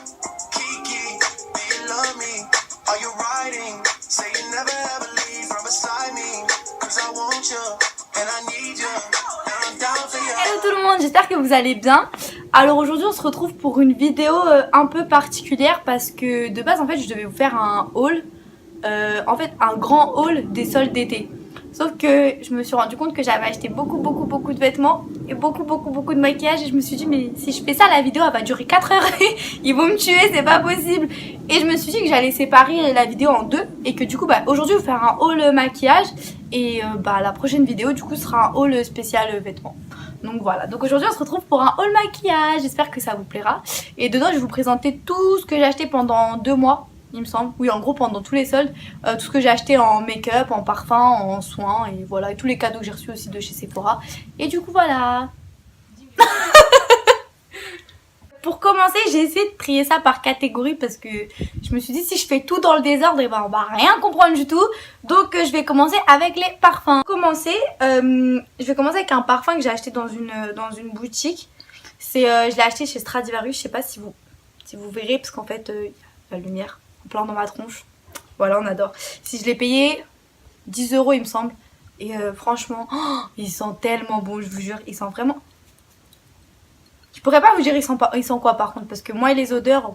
Kiki, do you love me? Are you riding? Say you never ever leave from beside me. Cause I want you and I need you. And I'm down for you. Hello tout le monde, j'espère que vous allez bien. Alors aujourd'hui on se retrouve pour une vidéo un peu particulière parce que de base en fait je devais vous faire un haul, en fait un grand haul des soldes d'été. Sauf que je me suis rendu compte que j'avais acheté beaucoup de vêtements et beaucoup de maquillage et je me suis dit mais si je fais ça la vidéo elle va durer 4 heures et ils vont me tuer, c'est pas possible. Et je me suis dit que j'allais séparer la vidéo en deux et que du coup aujourd'hui je vais vous faire un haul maquillage et la prochaine vidéo du coup sera un haul spécial vêtements. Donc voilà, donc aujourd'hui on se retrouve pour un haul maquillage, j'espère que ça vous plaira. Et dedans je vais vous présenter tout ce que j'ai acheté pendant 2 mois. Il me semble, oui en gros pendant tous les soldes, tout ce que j'ai acheté en make-up, en parfum, en soins et voilà, et tous les cadeaux que j'ai reçus aussi de chez Sephora. Et du coup voilà. Pour commencer j'ai essayé de trier ça par catégorie parce que je me suis dit si je fais tout dans le désordre et on va rien comprendre du tout. Donc je vais commencer avec les parfums. Je vais commencer avec un parfum que j'ai acheté dans une boutique. Je l'ai acheté chez Stradivarius, je sais pas si vous verrez parce qu'en fait il y a la lumière plein dans ma tronche. Voilà, on adore. Si je l'ai payé 10 € il me semble. Et franchement, il sent tellement bon, je vous jure. Il sent vraiment... Je pourrais pas vous dire il sent quoi par contre. Parce que moi et les odeurs,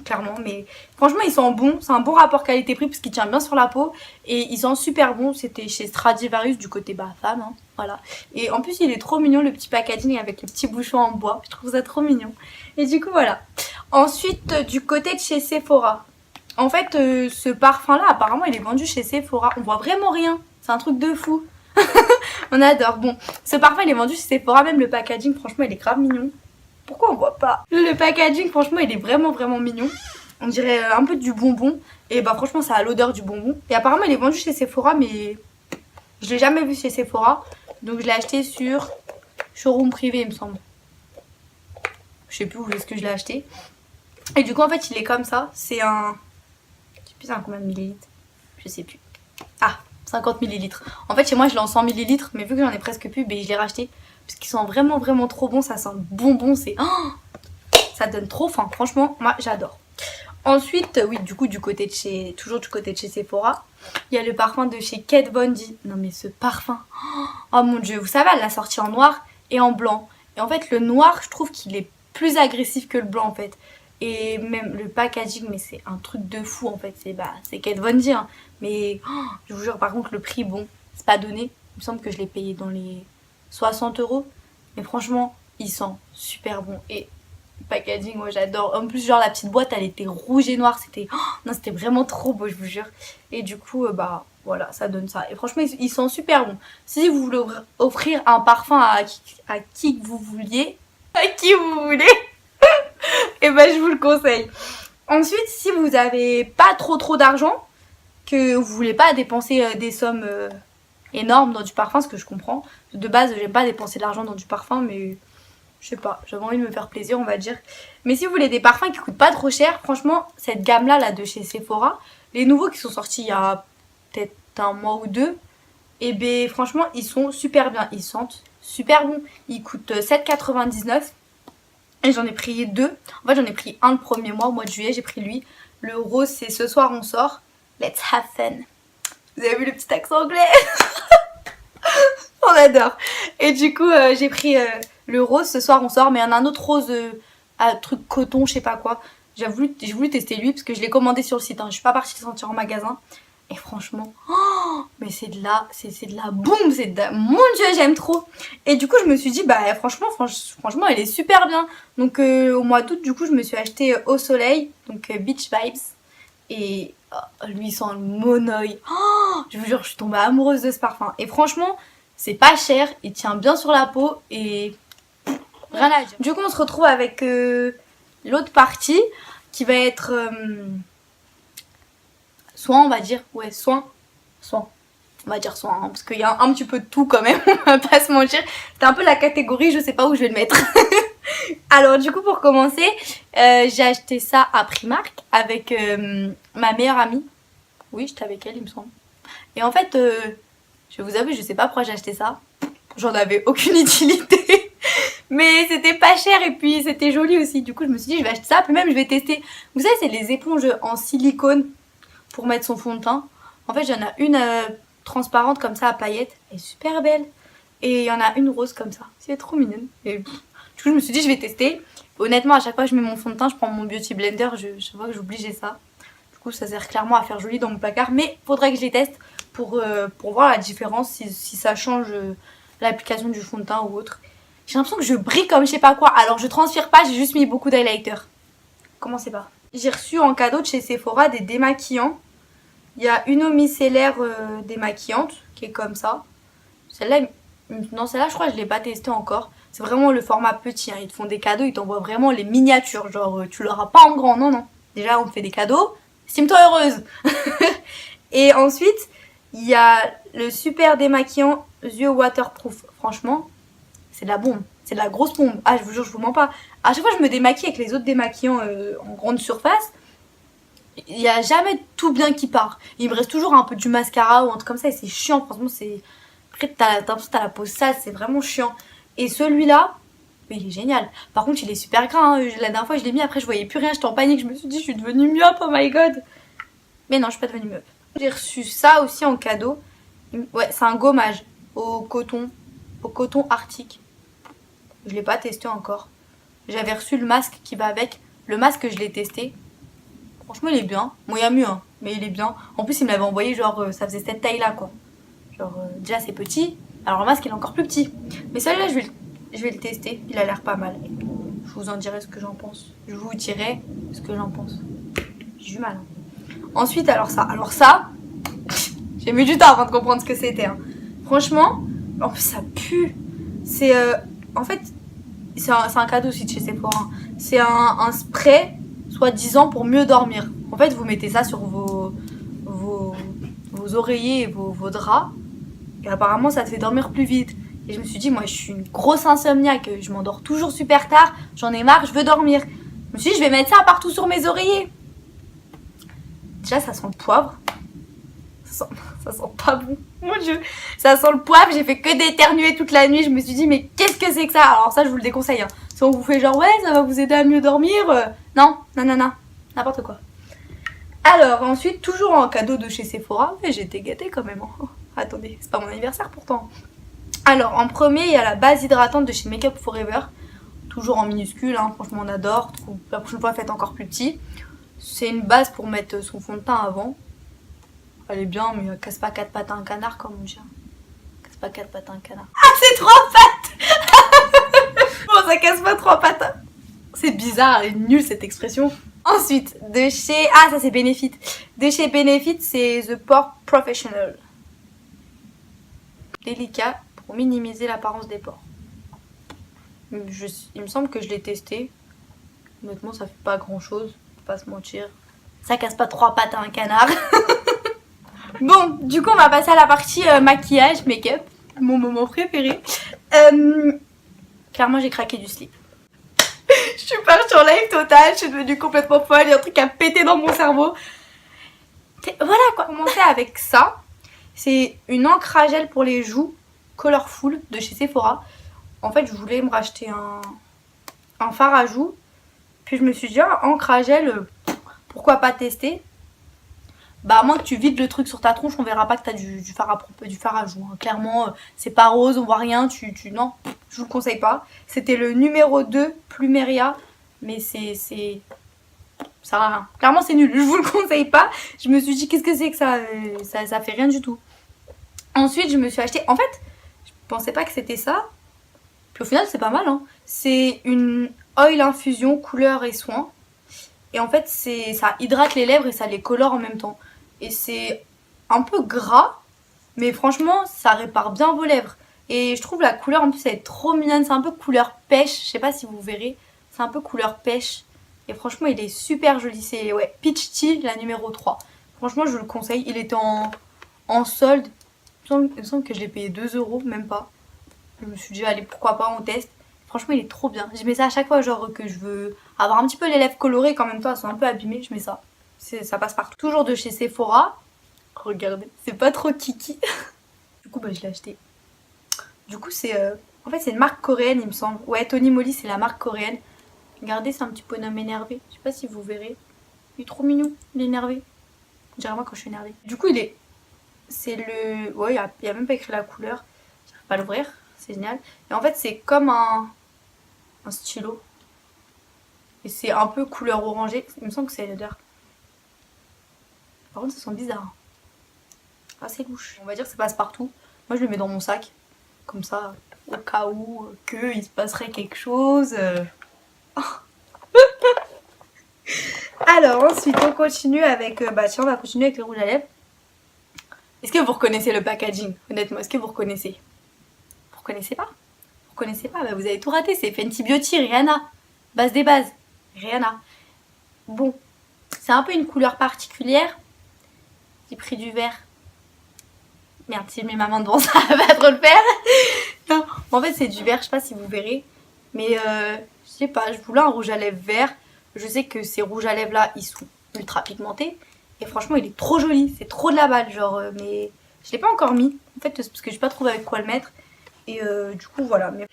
clairement. Mais franchement, il sent bon. C'est un bon rapport qualité-prix parce qu'il tient bien sur la peau. Et il sent super bon. C'était chez Stradivarius du côté femme. Hein, voilà. Et en plus, il est trop mignon le petit packaging avec le petit bouchon en bois. Je trouve ça trop mignon. Et du coup, voilà. Ensuite, du côté de chez Sephora. En fait, ce parfum-là, apparemment, il est vendu chez Sephora. On voit vraiment rien. C'est un truc de fou. On adore. Bon, ce parfum, il est vendu chez Sephora. Même le packaging, franchement, il est grave mignon. Pourquoi on voit pas? Le packaging, franchement, il est vraiment mignon. On dirait un peu du bonbon. Et franchement, ça a l'odeur du bonbon. Et apparemment, il est vendu chez Sephora, mais je l'ai jamais vu chez Sephora. Donc, je l'ai acheté sur showroom privé, il me semble. Je sais plus où est-ce que je l'ai acheté. Et du coup en fait il est comme ça. C'est un... Je sais plus c'est un combien de millilitres. Je sais plus. Ah 50 millilitres. En fait chez moi je l'ai en 100 millilitres. Mais vu que j'en ai presque plus, je l'ai racheté. Parce qu'ils sont vraiment trop bons. Ça sent le bonbon. C'est... ça donne trop faim. Franchement moi j'adore. Ensuite oui du coup toujours du côté de chez Sephora. Il y a le parfum de chez Kat Von D. Non mais ce parfum. Oh mon dieu. Vous savez elle l'a sorti en noir et en blanc. Et en fait le noir je trouve qu'il est plus agressif que le blanc en fait. Et même le packaging, mais c'est un truc de fou en fait. C'est Kat Von D hein. Mais je vous jure par contre le prix bon, c'est pas donné. Il me semble que je l'ai payé dans les 60 €. Mais franchement il sent super bon. Et le packaging moi j'adore. En plus genre la petite boîte elle était rouge et noire. C'était c'était vraiment trop beau je vous jure. Et du coup voilà ça donne ça. Et franchement il sent super bon. Si vous voulez offrir un parfum à qui que vous vouliez, à qui vous voulez, et je vous le conseille. Ensuite si vous avez pas trop d'argent, que vous voulez pas dépenser des sommes énormes dans du parfum, ce que je comprends. De base j'aime pas dépenser de l'argent dans du parfum, mais je sais pas, j'avais envie de me faire plaisir on va dire. Mais si vous voulez des parfums qui coûtent pas trop cher, franchement cette gamme là de chez Sephora, les nouveaux qui sont sortis il y a peut-être un mois ou deux, et franchement ils sont super bien, ils sentent super bon. Ils coûtent 7,99 €. Et j'en ai pris 2. En fait j'en ai pris un le premier mois, au mois de juillet j'ai pris lui. Le rose c'est ce soir on sort. Let's have fun. Vous avez vu le petit accent anglais? On adore. Et du coup j'ai pris le rose ce soir on sort. Mais il y en a un autre rose à truc coton je sais pas quoi. J'ai voulu tester lui parce que je l'ai commandé sur le site hein. Je suis pas partie le sentir en magasin. Et franchement, mais c'est de la bombe, mon dieu j'aime trop. Et du coup je me suis dit franchement elle est super bien. Donc au mois d'août du coup je me suis acheté Au Soleil, donc Beach Vibes. Et lui il sent le monoeil. Je vous jure je suis tombée amoureuse de ce parfum. Et franchement c'est pas cher, il tient bien sur la peau et rien à dire. Du coup on se retrouve avec l'autre partie qui va être... soin on va dire, ouais soin, on va dire soin hein, parce qu'il y a un petit peu de tout quand même, on va pas se mentir. C'est un peu la catégorie, je sais pas où je vais le mettre. Alors du coup pour commencer, j'ai acheté ça à Primark avec ma meilleure amie. Oui j'étais avec elle il me semble. Et en fait, je vais vous avouer je sais pas pourquoi j'ai acheté ça. J'en avais aucune utilité. Mais c'était pas cher et puis c'était joli aussi. Du coup, je me suis dit, je vais acheter ça. Puis même, je vais tester. Vous savez, c'est les éponges en silicone pour mettre son fond de teint. En fait, j'en ai une transparente comme ça à paillettes. Elle est super belle. Et il y en a une rose comme ça. C'est trop mignonne. Et du coup, je me suis dit, je vais tester. Honnêtement, à chaque fois que je mets mon fond de teint, je prends mon Beauty Blender. Je vois que j'oublie, j'ai ça. Du coup, ça sert clairement à faire joli dans mon placard. Mais faudrait que je les teste pour voir la différence, si ça change l'application du fond de teint ou autre. J'ai l'impression que je brille comme je sais pas quoi. Alors, je transpire pas, j'ai juste mis beaucoup d'highlighter. Commencez pas. J'ai reçu en cadeau de chez Sephora des démaquillants. Il y a une eau micellaire démaquillante qui est comme ça. Celle-là, non, celle-là, je crois que je l'ai pas testée encore. C'est vraiment le format petit. Hein. Ils te font des cadeaux, ils t'envoient vraiment les miniatures. Genre, tu l'auras pas en grand. Non, non. Déjà, on te fait des cadeaux. Estime-toi heureuse. Et ensuite, il y a le super démaquillant yeux waterproof. Franchement, c'est de la bombe. C'est de la grosse bombe. Ah, je vous jure, je vous mens pas. À chaque fois, je me démaquille avec les autres démaquillants en grande surface. Il n'y a jamais tout bien qui part. Il me reste toujours un peu du mascara ou un truc comme ça et c'est chiant. Franchement, c'est. Après, t'as l'impression que t'as la peau sale, c'est vraiment chiant. Et celui-là, il est génial. Par contre, il est super gras. Hein. La dernière fois, je l'ai mis, après, je voyais plus rien. J'étais en panique. Je me suis dit, je suis devenue myope, oh my god. Mais non, je suis pas devenue myope. J'ai reçu ça aussi en cadeau. Ouais, c'est un gommage au coton arctique. Je l'ai pas testé encore. J'avais reçu le masque qui va avec. Le masque, je l'ai testé. Franchement, il est bien. Bon, il y a mieux, hein, mais il est bien. En plus, il me l'avait envoyé, genre, ça faisait cette taille-là, quoi. Genre, déjà, c'est petit. Alors, le masque, il est encore plus petit. Mais celui-là, je vais le tester. Il a l'air pas mal. Je vous en dirai ce que j'en pense. Je vous dirai ce que j'en pense. J'ai du mal. Hein. Ensuite, alors ça, j'ai mis du temps avant de comprendre ce que c'était. Hein. Franchement, en plus, ça pue. C'est, en fait, c'est un cadeau aussi de chez Sephora. Hein. C'est un spray soi-disant pour mieux dormir. En fait, vous mettez ça sur vos oreillers et vos draps. Et apparemment, ça te fait dormir plus vite. Et je me suis dit, moi, je suis une grosse insomniaque. Je m'endors toujours super tard. J'en ai marre, je veux dormir. Je me suis dit, je vais mettre ça partout sur mes oreillers. Déjà, ça sent le poivre. Ça sent pas bon. Mon Dieu. Ça sent le poivre. J'ai fait que d'éternuer toute la nuit. Je me suis dit, mais qu'est-ce que c'est que ça? Alors ça, je vous le déconseille. Hein. Si on vous fait genre, ouais, ça va vous aider à mieux dormir. Non, n'importe quoi. Alors, ensuite, toujours en cadeau de chez Sephora. Mais j'ai été gâtée quand même. Hein. Attendez, c'est pas mon anniversaire pourtant. Alors, en premier, il y a la base hydratante de chez Make Up Forever. Toujours en minuscule, hein. Franchement, on adore. La prochaine fois, faites encore plus petit. C'est une base pour mettre son fond de teint avant. Elle est bien, mais casse pas 4 pattes à un canard, comme on dit. Casse pas 4 pattes à un canard. Ah, c'est 3 pattes. Bon, ça casse pas 3 pattes. C'est bizarre, elle est nulle cette expression. Ensuite, de chez... Ah, ça c'est Benefit. De chez Benefit, c'est The Pore Professional. Délicat pour minimiser l'apparence des pores. Il me semble que je l'ai testé. Honnêtement, ça fait pas grand chose. Faut pas se mentir. Ça casse pas 3 pattes à un canard. Bon, du coup, on va passer à la partie maquillage, make-up. Mon moment préféré. Clairement, j'ai craqué du slip. Je suis partie en live total. Je suis devenue complètement folle. Il y a un truc à péter dans mon cerveau. Voilà quoi. Commencer avec ça. C'est une encre à gel pour les joues. Colorful de chez Sephora. En fait, je voulais me racheter un fard à joues. Puis je me suis dit, ah, encre à gel, pourquoi pas tester? Bah à moins que tu vides le truc sur ta tronche, on verra pas que t'as du fard à joues. Hein. Clairement, c'est pas rose, on voit rien, non, je vous le conseille pas. C'était le numéro 2, Plumeria, mais c'est... ça sert à rien. Clairement c'est nul, je vous le conseille pas. Je me suis dit qu'est-ce que c'est que ça, ça fait rien du tout. Ensuite je me suis acheté, en fait, je pensais pas que c'était ça. Puis au final c'est pas mal, hein. C'est une oil infusion couleur et soin. Et en fait ça hydrate les lèvres et ça les colore en même temps. Et c'est un peu gras, mais franchement ça répare bien vos lèvres. Et je trouve la couleur en plus elle est trop mignonne, c'est un peu couleur pêche, je sais pas si vous verrez. C'est un peu couleur pêche. Et franchement il est super joli, c'est ouais, Peach Tea, la numéro 3. Franchement je le conseille, il était en solde. Il me semble que je l'ai payé 2 €, même pas. Je me suis dit allez pourquoi pas on teste. Franchement il est trop bien, je mets ça à chaque fois genre que je veux avoir un petit peu les lèvres colorées qu'en même temps elles sont un peu abîmées, je mets ça. Ça passe partout. Toujours de chez Sephora. Regardez, c'est pas trop kiki. Du coup bah je l'ai acheté. Du coup c'est En fait, c'est une marque coréenne, il me semble. Ouais, Tony Moly, c'est la marque coréenne. Regardez, c'est un petit bonhomme énervé. Je sais pas si vous verrez. Il est trop mignon, il est énervé. On dirait moi quand je suis énervée. Du coup, il est... C'est le... Ouais, il y a même pas écrit la couleur. J'arrive pas à l'ouvrir, c'est génial. Et en fait, c'est comme un stylo. Et c'est un peu couleur orangée. Il me semble que c'est l'odeur. Par contre, ça sent bizarre. Assez louche. On va dire que ça passe partout. Moi, je le mets dans mon sac. Comme ça, au cas où qu'il se passerait quelque chose. Alors, ensuite, on continue avec... bah tiens, on va continuer avec les rouges à lèvres. Est-ce que vous reconnaissez le packaging? Honnêtement, est-ce que vous reconnaissez? Vous reconnaissez pas? Vous reconnaissez pas? Bah, vous avez tout raté. C'est Fenty Beauty, Rihanna. Base des bases. Rihanna. Bon. C'est un peu une couleur particulière. J'ai pris du vert. Merde, si je mets ma main devant ça, va pas trop le faire. Non, en fait c'est du vert, je sais pas si vous verrez. Mais je sais pas, je voulais un rouge à lèvres vert. Je sais que ces rouges à lèvres là, ils sont ultra pigmentés. Et franchement, il est trop joli, c'est trop de la balle, genre. Mais je l'ai pas encore mis. En fait, c'est parce que j'ai pas trouvé avec quoi le mettre. Et du coup, voilà. Mais...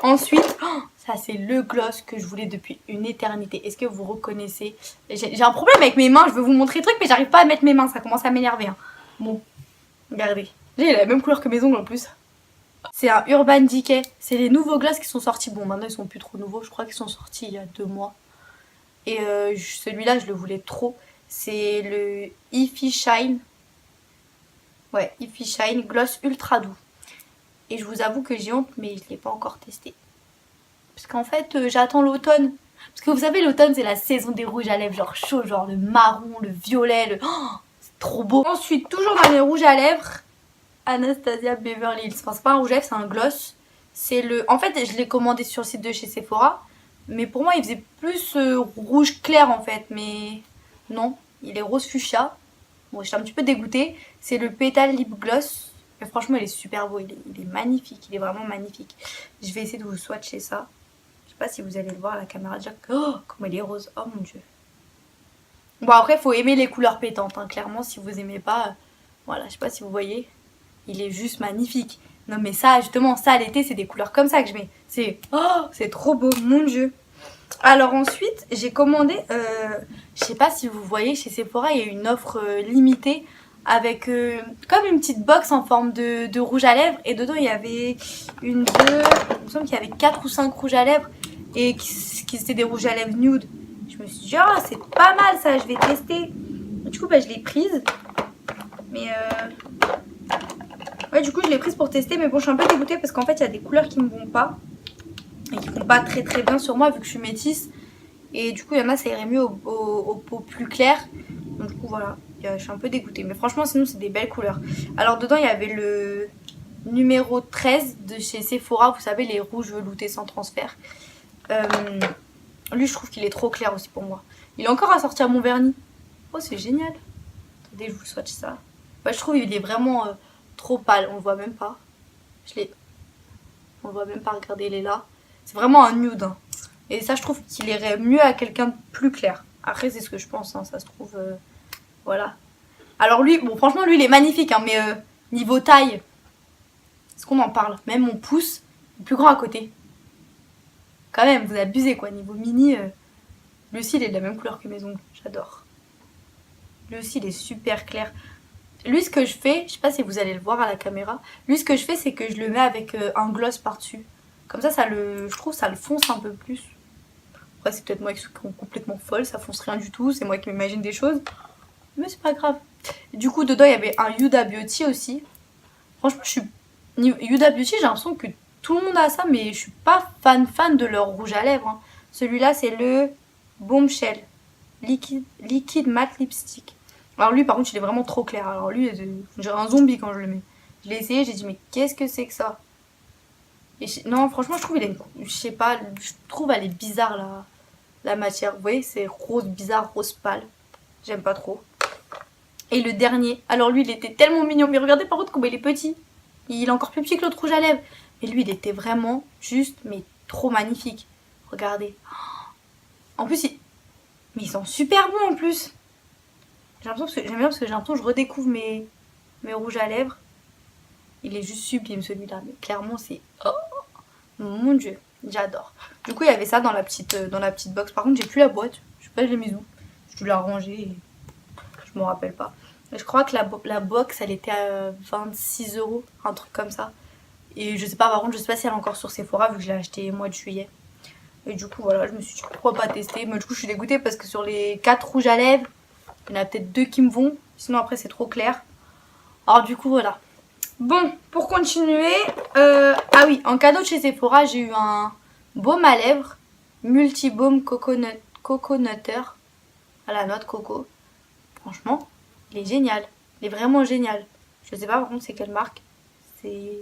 Ensuite, ça c'est le gloss que je voulais depuis une éternité. Est-ce que vous reconnaissez? J'ai un problème avec mes mains, je veux vous montrer le truc, mais j'arrive pas à mettre mes mains, ça commence à m'énerver. Hein. Bon, regardez. Il a la même couleur que mes ongles en plus. C'est un Urban Decay. C'est les nouveaux gloss qui sont sortis. Bon, maintenant ils sont plus trop nouveaux. Je crois qu'ils sont sortis il y a 2 mois. Et celui-là, je le voulais trop. C'est le Ify Shine. Ouais, Ify Shine Gloss Ultra Doux. Et je vous avoue que j'ai honte, mais je ne l'ai pas encore testé. Parce qu'en fait, j'attends l'automne. Parce que vous savez, l'automne, c'est la saison des rouges à lèvres. Genre chaud, genre le marron, le violet, le... Oh, c'est trop beau. Ensuite, toujours dans les rouges à lèvres, Anastasia Beverly Hills. Enfin, c'est pas un rouge à lèvres, c'est un gloss. C'est le... En fait, je l'ai commandé sur le site de chez Sephora. Mais pour moi, il faisait plus rouge clair, en fait. Mais non, il est rose fuchsia. Bon, j'étais un petit peu dégoûtée. C'est le Petal Lip Gloss. Mais franchement, il est super beau. Il est magnifique. Il est vraiment magnifique. Je vais essayer de vous swatcher ça. Je sais pas si vous allez le voir à la caméra déjà. Oh, comment il est rose. Oh mon dieu. Bon, après, il faut aimer les couleurs pétantes. Hein. Clairement, si vous aimez pas... voilà, je sais pas si vous voyez. Il est juste magnifique. Non mais ça, justement, ça l'été, c'est des couleurs comme ça que je mets. C'est... Oh, c'est trop beau, mon dieu. Alors ensuite, j'ai commandé... je sais pas si vous voyez, chez Sephora, il y a une offre limitée avec comme une petite box en forme de rouge à lèvres. Et dedans, il y avait une, deux... Il me semble qu'il y avait 4 ou 5 rouges à lèvres. Et qui étaient des rouges à lèvres nude. Je me suis dit, oh, c'est pas mal ça, je vais tester. Du coup, bah, je l'ai prise. Mais... ouais, du coup, je l'ai prise pour tester. Mais bon, je suis un peu dégoûtée parce qu'en fait, il y a des couleurs qui me vont pas. Et qui vont pas très très bien sur moi vu que je suis métisse. Et du coup, il y en a, ça irait mieux aux peaux plus claires. Donc du coup, voilà, je suis un peu dégoûtée. Mais franchement, sinon, c'est des belles couleurs. Alors dedans, il y avait le numéro 13 de chez Sephora. Vous savez, les rouges veloutés sans transfert. Lui, je trouve qu'il est trop clair aussi pour moi. Il est encore assorti à mon vernis. Oh, c'est génial. Attendez, je vous swatch ça. Bah, je trouve qu'il est vraiment trop pâle. On le voit même pas. On le voit même pas, regardez, il est là. C'est vraiment un nude. Hein. Et ça, je trouve qu'il irait mieux à quelqu'un de plus clair. Après, c'est ce que je pense. Hein, ça se trouve... voilà. Alors lui, bon, franchement, lui, il est magnifique. Hein, mais niveau taille, est-ce qu'on en parle? Même mon pouce est plus grand à côté. Quand même, vous abusez, quoi. Niveau mini, lui aussi, il est de la même couleur que mes ongles. J'adore. Lui aussi, il est super clair. Lui, ce que je fais, je sais pas si vous allez le voir à la caméra. Lui, ce que je fais, c'est que je le mets avec un gloss par-dessus. Comme ça, je trouve ça le fonce un peu plus. Après, c'est peut-être moi qui suis complètement folle, ça fonce rien du tout. C'est moi qui m'imagine des choses. Mais c'est pas grave. Du coup, dedans, il y avait un Huda Beauty aussi. Franchement, Huda Beauty, j'ai l'impression que tout le monde a ça, mais je suis pas fan de leur rouge à lèvres. Hein. Celui-là, c'est le Bombshell Liquid Matte Lipstick. Alors lui, par contre, il est vraiment trop clair. Alors lui, j'ai un zombie quand je le mets. Je l'ai essayé, j'ai dit, mais qu'est-ce que c'est que ça? Non, franchement, je trouve je sais pas, je trouve elle est bizarre la matière. Vous voyez, c'est rose bizarre, rose pâle. J'aime pas trop. Et le dernier, alors lui, il était tellement mignon. Mais regardez par contre comment il est petit. Il est encore plus petit que l'autre rouge à lèvres. Mais lui, il était vraiment juste, mais trop magnifique. Regardez. En plus, mais ils sont super bons en plus. J'aime bien parce que j'ai l'impression que je redécouvre mes rouges à lèvres. Il est juste sublime celui-là. Mais clairement, c'est... Oh, Mon dieu, j'adore. Du coup il y avait ça dans la petite box. Par contre j'ai plus la boîte. Je sais pas, je l'ai mise où. Je dû la ranger. Je me rappelle pas. Je crois que la box elle était à 26 €, un truc comme ça. Et je sais pas, par contre je sais pas si elle est encore sur Sephora vu que je l'ai acheté au mois de juillet. Et du coup voilà, je me suis dit pourquoi pas tester. Mais du coup je suis dégoûtée parce que sur les 4 rouges à lèvres, il y en a peut-être 2 qui me vont. Sinon après c'est trop clair. Alors du coup voilà. Bon, pour continuer, ah oui, en cadeau de chez Sephora, j'ai eu un baume à lèvres multi-baume coconutter à la noix de coco. Franchement, il est génial. Il est vraiment génial. Je sais pas par contre c'est quelle marque. C'est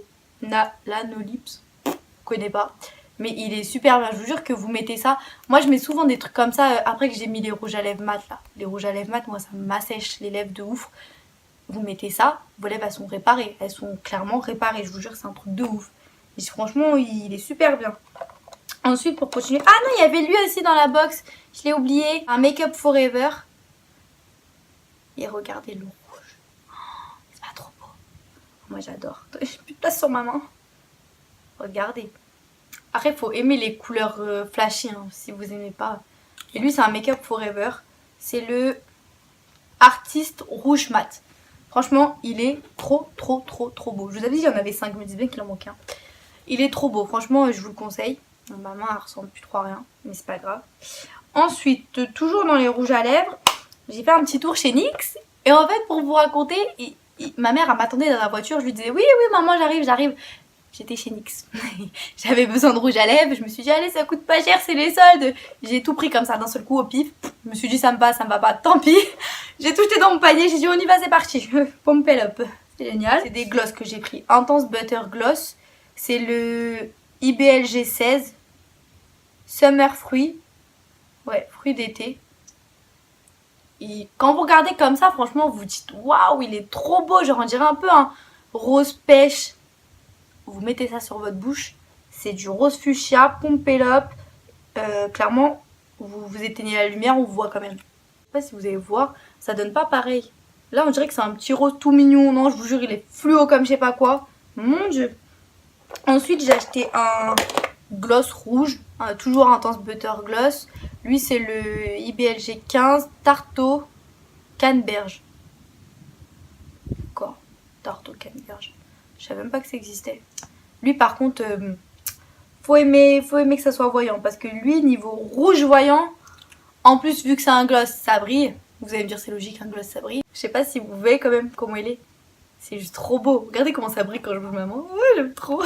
Lanolips. Je connais pas. Mais il est super bien. Je vous jure que vous mettez ça. Moi je mets souvent des trucs comme ça après que j'ai mis les rouges à lèvres mat là. Les rouges à lèvres mat, moi ça m'assèche les lèvres de ouf. Vous mettez ça, vos lèvres elles sont réparées. Elles sont clairement réparées. Je vous jure c'est un truc de ouf. Et franchement il est super bien. Ensuite pour continuer. Ah non, il y avait lui aussi dans la box. Je l'ai oublié. Un Make Up Forever. Et regardez le rouge. Oh, c'est pas trop beau. Moi j'adore. J'ai plus de place sur ma main. Regardez. Après il faut aimer les couleurs flashy hein, si vous aimez pas. Et lui c'est un Make Up Forever. C'est le Artist Rouge Mat. Franchement il est trop beau. Je vous avais dit il y en avait 5, je me disais bien qu'il en manquait un. Il est trop beau. Franchement je vous le conseille. Bon, ma main elle ressemble plus trop à rien. Mais c'est pas grave. Ensuite toujours dans les rouges à lèvres. J'ai fait un petit tour chez NYX. Et en fait pour vous raconter, ma mère elle m'attendait dans la voiture. Je lui disais oui maman j'arrive. J'étais chez NYX. J'avais besoin de rouge à lèvres. Je me suis dit allez ça coûte pas cher, c'est les soldes. J'ai tout pris comme ça d'un seul coup au pif. Je me suis dit ça me va pas, tant pis. J'ai tout jeté dans mon panier, j'ai dit on y va c'est parti. Pump it up. C'est génial. C'est des glosses que j'ai pris. Intense Butter Gloss. C'est le IBLG 16. Summer Fruit. Ouais, fruit d'été. Et quand vous regardez comme ça, franchement, vous dites waouh, il est trop beau. Genre, on dirait un peu un rose pêche. Vous mettez ça sur votre bouche. C'est du rose fuchsia, pompé up. Clairement, vous éteignez la lumière, on vous voit quand même. Je sais pas si vous allez voir, ça donne pas pareil. Là, on dirait que c'est un petit rose tout mignon. Non, je vous jure, il est fluo comme je sais pas quoi. Mon dieu. Ensuite, j'ai acheté un gloss rouge. Toujours Intense Butter Gloss. Lui, c'est le IBLG 15 Tarto Canneberge. Quoi? Tarto Canneberge. Je savais même pas que ça existait. Lui, par contre, faut aimer que ça soit voyant. Parce que lui, niveau rouge voyant, en plus, vu que c'est un gloss, ça brille. Vous allez me dire, c'est logique, un gloss, ça brille. Je sais pas si vous voyez quand même comment il est. C'est juste trop beau. Regardez comment ça brille quand je bouge ma main. Ouais, j'aime trop.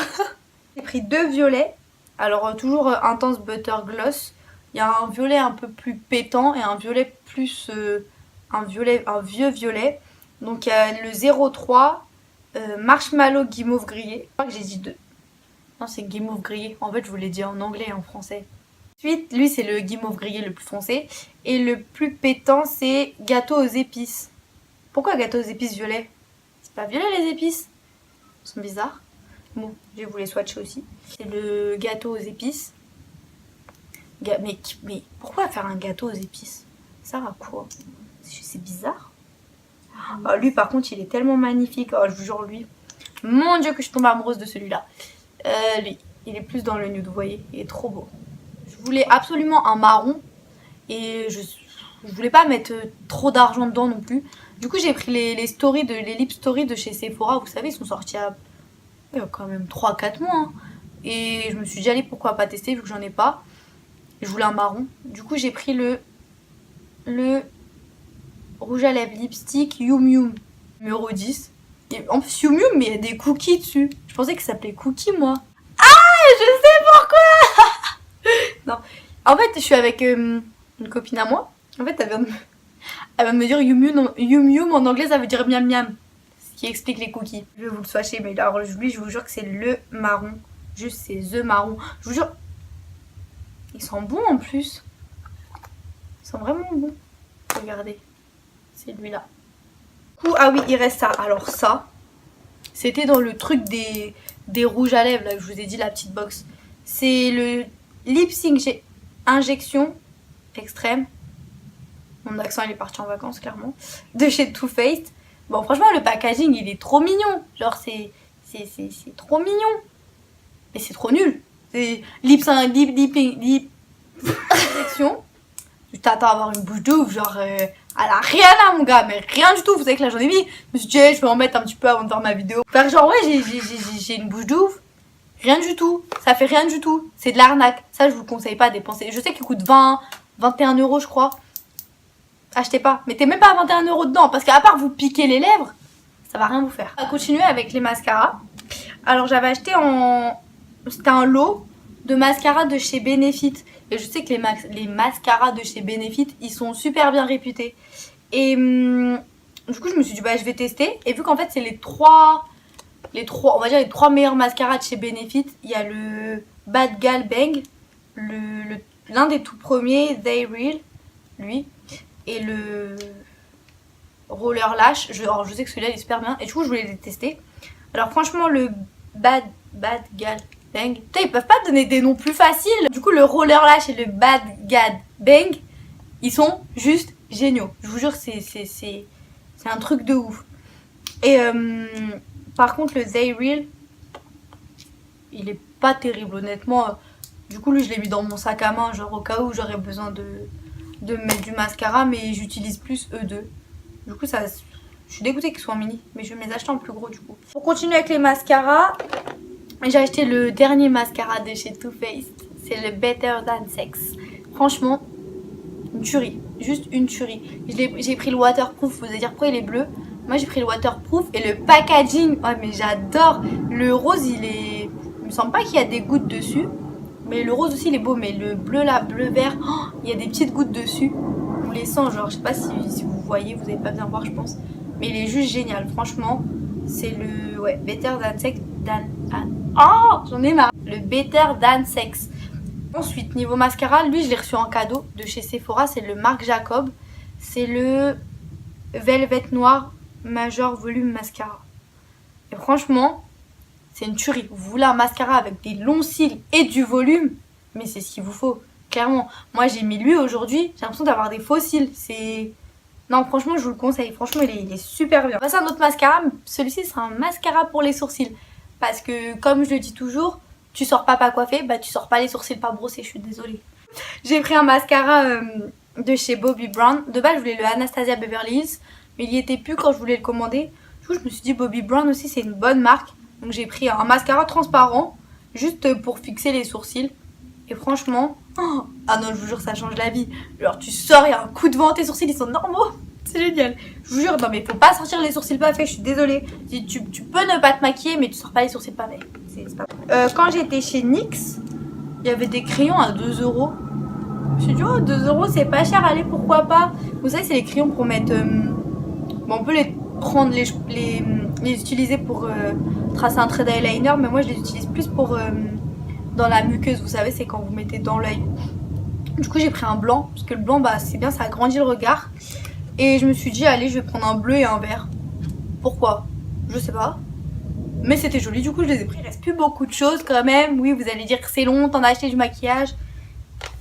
J'ai pris 2 violets. Alors, toujours Intense Butter Gloss. Il y a un violet un peu plus pétant et un violet plus... un vieux violet. Donc, il y a le 03 Marshmallow Guimauve grillé. Je crois que j'ai dit 2. Non, c'est guimauve grillé. En fait, je vous l'ai dit en anglais et en français. Ensuite, lui, c'est le guimauve grillé le plus foncé. Et le plus pétant, c'est gâteau aux épices. Pourquoi gâteau aux épices violet? C'est pas violet les épices? Ils sont bizarres. Bon, je vais vous les swatcher aussi. C'est le gâteau aux épices. Mais pourquoi faire un gâteau aux épices? Ça sert à quoi? C'est bizarre. Oh, lui, par contre, il est tellement magnifique. Oh, je vous jure, lui. Mon dieu, que je tombe amoureuse de celui-là. Lui, il est plus dans le nude, vous voyez. Il est trop beau. Je voulais absolument un marron. Et je voulais pas mettre trop d'argent dedans non plus. Du coup, j'ai pris les lip stories de chez Sephora. Vous savez, ils sont sortis il y a quand même 3-4 mois. Hein. Et je me suis dit, allez, pourquoi pas tester vu que j'en ai pas. Je voulais un marron. Du coup, j'ai pris le rouge à lèvres lipstick Yum Yum numéro 10. Et en plus, Yum Yum, mais il y a des cookies dessus. Je pensais que ça s'appelait cookie, moi. Ah, je sais pourquoi. Non. En fait, je suis avec une copine à moi. En fait, elle vient de me dire Yum Yum en anglais, ça veut dire miam miam. Ce qui explique les cookies. Je vais vous le swatcher, mais alors lui, je vous jure que c'est le marron. Juste, c'est the marron. Je vous jure, ils sont bons en plus. Ils sont vraiment bons. Regardez, c'est lui-là. Ah oui, il reste ça. Alors ça, c'était dans le truc des rouges à lèvres, là, que je vous ai dit, la petite box. C'est le Lip Sync Injection Extrême. Mon accent, il est parti en vacances, clairement. De chez Too Faced. Bon, franchement, le packaging, il est trop mignon. Genre, c'est trop mignon. Mais c'est trop nul. C'est lip injection. Tu t'attends à avoir une bouche de ouf, genre elle a rien là mon gars, mais rien du tout. Vous savez que là j'en ai mis. Je me suis dit je vais en mettre un petit peu avant de faire ma vidéo. Faire genre ouais j'ai une bouche de ouf. Rien du tout, ça fait rien du tout. C'est de l'arnaque, ça je vous conseille pas à dépenser. Je sais qu'il coûte 21 € je crois. Achetez pas, mettez même pas 21 € dedans, parce qu'à part vous piquer les lèvres, ça va rien vous faire. On va continuer avec les mascaras. Alors j'avais acheté c'était un lot de mascaras de chez Benefit. Et je sais que les mascaras de chez Benefit, ils sont super bien réputés. Et du coup je me suis dit bah je vais tester. Et vu qu'en fait c'est les trois on va dire les trois meilleurs mascaras de chez Benefit. Il y a le Bad Gal Bang, l'un des tout premiers, They Real, lui, et le Roller Lash. Alors je sais que celui-là il est super bien et du coup je voulais les tester. Alors franchement le Bad Gal Bang, putain ils peuvent pas donner des noms plus faciles. Du coup le Roller Lash et le Bad Gal Bang, ils sont juste géniaux. Je vous jure c'est un truc de ouf. Et par contre le They Real, il est pas terrible honnêtement. Du coup lui je l'ai mis dans mon sac à main genre au cas où j'aurais besoin de mettre du mascara, mais j'utilise plus eux2. Du coup ça, je suis dégoûtée qu'ils soient en mini, mais je vais me les acheter en plus gros du coup. Pour continuer avec les mascaras, j'ai acheté le dernier mascara de chez Too Faced. C'est le Better Than Sex. Franchement, une tuerie, juste une tuerie. J'ai pris le waterproof, vous allez dire pourquoi il est bleu. Moi j'ai pris le waterproof et le packaging, ouais mais j'adore. Le rose il me semble pas qu'il y a des gouttes dessus. Mais le rose aussi il est beau, mais le bleu là, bleu vert, oh, il y a des petites gouttes dessus. On les sent genre, je sais pas si vous voyez, vous n'allez pas bien voir je pense. Mais il est juste génial, franchement. C'est le Better Than Sex. Oh, j'en ai marre. Le Better Than Sex. Ensuite, niveau mascara, lui je l'ai reçu en cadeau de chez Sephora, c'est le Marc Jacob. C'est le Velvet Noir Major Volume Mascara. Et franchement, c'est une tuerie. Vous voulez un mascara avec des longs cils et du volume, mais c'est ce qu'il vous faut, clairement. Moi j'ai mis lui aujourd'hui, j'ai l'impression d'avoir des faux cils. Non franchement je vous le conseille, franchement il est super bien. On va passer à un autre mascara, celui-ci sera un mascara pour les sourcils. Parce que comme je le dis toujours, tu sors pas coiffé, bah tu sors pas les sourcils pas brossés, je suis désolée. J'ai pris un mascara de chez Bobbi Brown. De base je voulais le Anastasia Beverly Hills, mais il y était plus quand je voulais le commander. Du coup je me suis dit Bobbi Brown aussi c'est une bonne marque. Donc j'ai pris un mascara transparent, juste pour fixer les sourcils. Et franchement, ah non je vous jure ça change la vie. Genre tu sors, il y a un coup de vent, tes sourcils ils sont normaux. C'est génial. Je vous jure, non mais faut pas sortir les sourcils pas faits, je suis désolée. Tu peux ne pas te maquiller mais tu sors pas les sourcils pas faits. C'est pas... quand j'étais chez NYX, il y avait des crayons à 2 €. Je me suis dit oh 2 € c'est pas cher, allez pourquoi pas. Vous savez c'est les crayons pour mettre... Bon, on peut les prendre, les utiliser pour tracer un trait d'eyeliner, mais moi je les utilise plus pour dans la muqueuse, vous savez c'est quand vous mettez dans l'œil. Du coup j'ai pris un blanc, parce que le blanc bah c'est bien, ça agrandit le regard. Et je me suis dit allez je vais prendre un bleu et un vert. Pourquoi? Je sais pas. Mais c'était joli, du coup je les ai pris. Il reste plus beaucoup de choses quand même. Oui vous allez dire que c'est long, t'en as acheté du maquillage.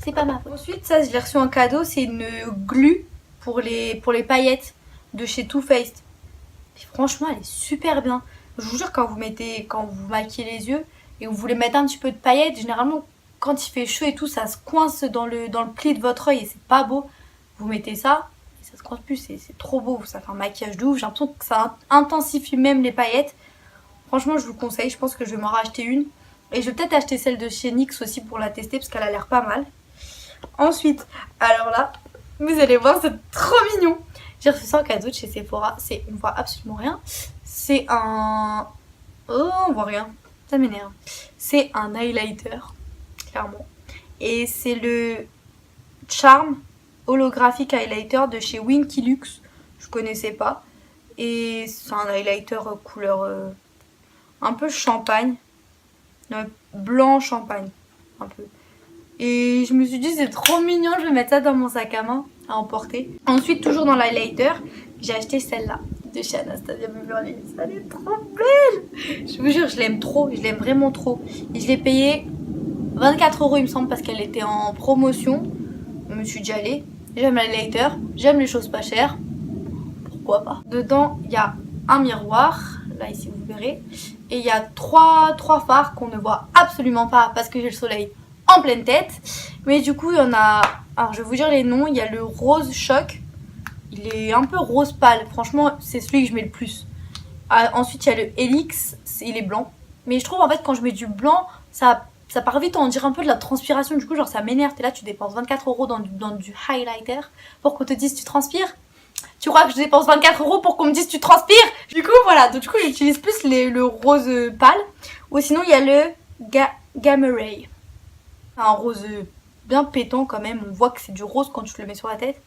C'est pas ma faute. Ensuite ça je l'ai reçu en cadeau, c'est une glue pour les paillettes de chez Too Faced. Et franchement elle est super bien. Je vous jure quand vous maquillez les yeux et vous voulez mettre un petit peu de paillettes, généralement quand il fait chaud et tout ça se coince dans le pli de votre œil et c'est pas beau. Vous mettez ça et ça se coince plus, c'est trop beau, ça fait un maquillage de ouf. J'ai l'impression que ça intensifie même les paillettes. Franchement je vous conseille, je pense que je vais m'en racheter une. Et je vais peut-être acheter celle de chez NYX aussi pour la tester parce qu'elle a l'air pas mal. Ensuite, alors là, vous allez voir c'est trop mignon. J'ai reçu ça en cadeau de chez Sephora. On voit absolument rien. C'est un... Oh, on voit rien. Ça m'énerve. C'est un highlighter, clairement. Et c'est le Charm Holographic Highlighter de chez Winky Lux. Je connaissais pas. Et c'est un highlighter couleur un peu champagne. Blanc champagne. Un peu. Et je me suis dit c'est trop mignon, je vais mettre ça dans mon sac à main à emporter. Ensuite toujours dans l'highlighter, j'ai acheté celle-là de chez Anastasia Beverly Hills. Elle est trop belle. Je vous jure je l'aime trop, je l'aime vraiment trop. Et je l'ai payée 24 € il me semble parce qu'elle était en promotion. Je me suis dit allez, j'aime l'highlighter, j'aime les choses pas chères. Pourquoi pas. Dedans il y a un miroir, là ici vous verrez. Et il y a trois fards qu'on ne voit absolument pas parce que j'ai le soleil en pleine tête. Mais du coup, il y en a... Alors, je vais vous dire les noms. Il y a le rose choc. Il est un peu rose pâle. Franchement, c'est celui que je mets le plus. Ensuite, il y a le Helix. Il est blanc. Mais je trouve, en fait, quand je mets du blanc, ça part vite. On dirait un peu de la transpiration. Du coup, genre, ça m'énerve. Et là, tu dépenses 24 € dans du highlighter pour qu'on te dise tu transpires. Tu crois que je dépense 24 € pour qu'on me dise tu transpires? Du coup, voilà. Donc, du coup, j'utilise plus le rose pâle. Ou sinon, il y a le Gamma Ray. Un rose bien pétant quand même. On voit que c'est du rose quand tu le mets sur la tête.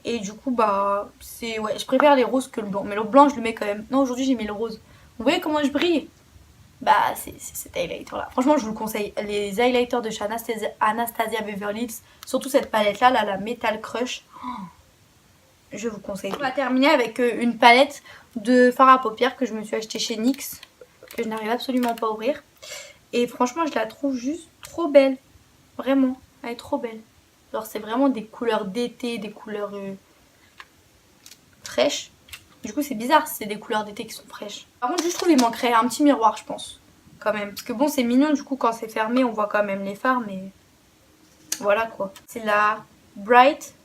Et du coup, bah, ouais, je préfère les roses que le blanc. Mais le blanc, je le mets quand même. Non, aujourd'hui, j'ai mis le rose. Vous voyez comment je brille? Bah, c'est cet highlighter-là. Franchement, je vous le conseille. Les highlighters de chez Anastasia Beverly Hills, surtout cette palette-là, la Metal Crush. Je vous conseille. On va terminer avec une palette de fard à paupières que je me suis acheté chez NYX, que je n'arrive absolument pas à ouvrir. Et franchement, je la trouve juste trop belle. Vraiment, elle est trop belle. Genre, c'est vraiment des couleurs d'été, des couleurs fraîches. Du coup, c'est bizarre, c'est des couleurs d'été qui sont fraîches. Par contre, je trouve qu'il manquerait un petit miroir, je pense. Quand même. Parce que bon, c'est mignon, du coup, quand c'est fermé, on voit quand même les fards, mais... Voilà, quoi. C'est la Bright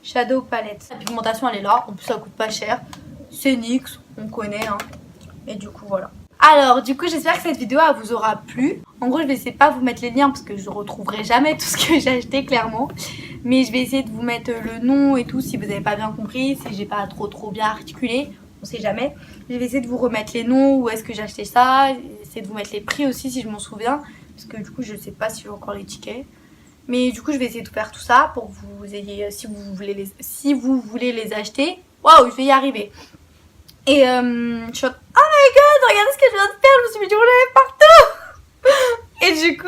Shadow Palette. La pigmentation, elle est là. En plus, ça coûte pas cher. C'est NYX, on connaît, hein. Et du coup, voilà. Alors, du coup, j'espère que cette vidéo elle vous aura plu. En gros, je vais essayer de pas vous mettre les liens parce que je retrouverai jamais tout ce que j'ai acheté, clairement. Mais je vais essayer de vous mettre le nom et tout si vous n'avez pas bien compris, si j'ai pas trop bien articulé. On sait jamais. Je vais essayer de vous remettre les noms, où est-ce que j'ai acheté ça. Essayer de vous mettre les prix aussi si je m'en souviens. Parce que du coup, je sais pas si j'ai encore les tickets. Mais du coup, je vais essayer de faire tout ça pour que vous ayez, si vous voulez les acheter. Waouh, je vais y arriver. Et je suis en... Oh my god, regardez ce que je viens de faire, je me suis mis du rouge à lèvres partout. Et du coup,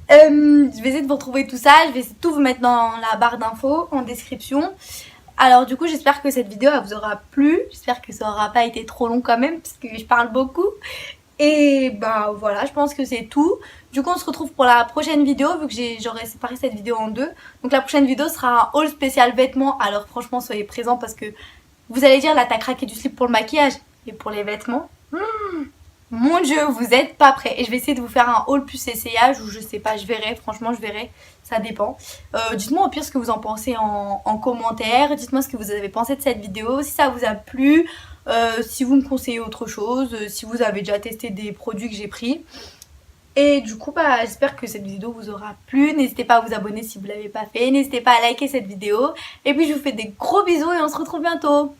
je vais essayer de vous retrouver tout ça. Je vais essayer de tout vous mettre dans la barre d'infos, en description. Alors du coup, j'espère que cette vidéo elle vous aura plu. J'espère que ça n'aura pas été trop long quand même, parce que je parle beaucoup. Et bah voilà, je pense que c'est tout. Du coup, on se retrouve pour la prochaine vidéo, vu que j'aurais séparé cette vidéo en deux. Donc la prochaine vidéo sera un haul spécial vêtements. Alors franchement, soyez présents parce que vous allez dire, là t'as craqué du slip pour le maquillage. Et pour les vêtements, mon dieu, vous êtes pas prêts. Et je vais essayer de vous faire un haul plus essayage, ou je sais pas, je verrai, franchement je verrai. Ça dépend. Dites-moi au pire ce que vous en pensez en commentaire. Dites-moi ce que vous avez pensé de cette vidéo, si ça vous a plu. Si vous me conseillez autre chose, si vous avez déjà testé des produits que j'ai pris. Et du coup, bah, j'espère que cette vidéo vous aura plu. N'hésitez pas à vous abonner si vous ne l'avez pas fait. N'hésitez pas à liker cette vidéo. Et puis je vous fais des gros bisous et on se retrouve bientôt.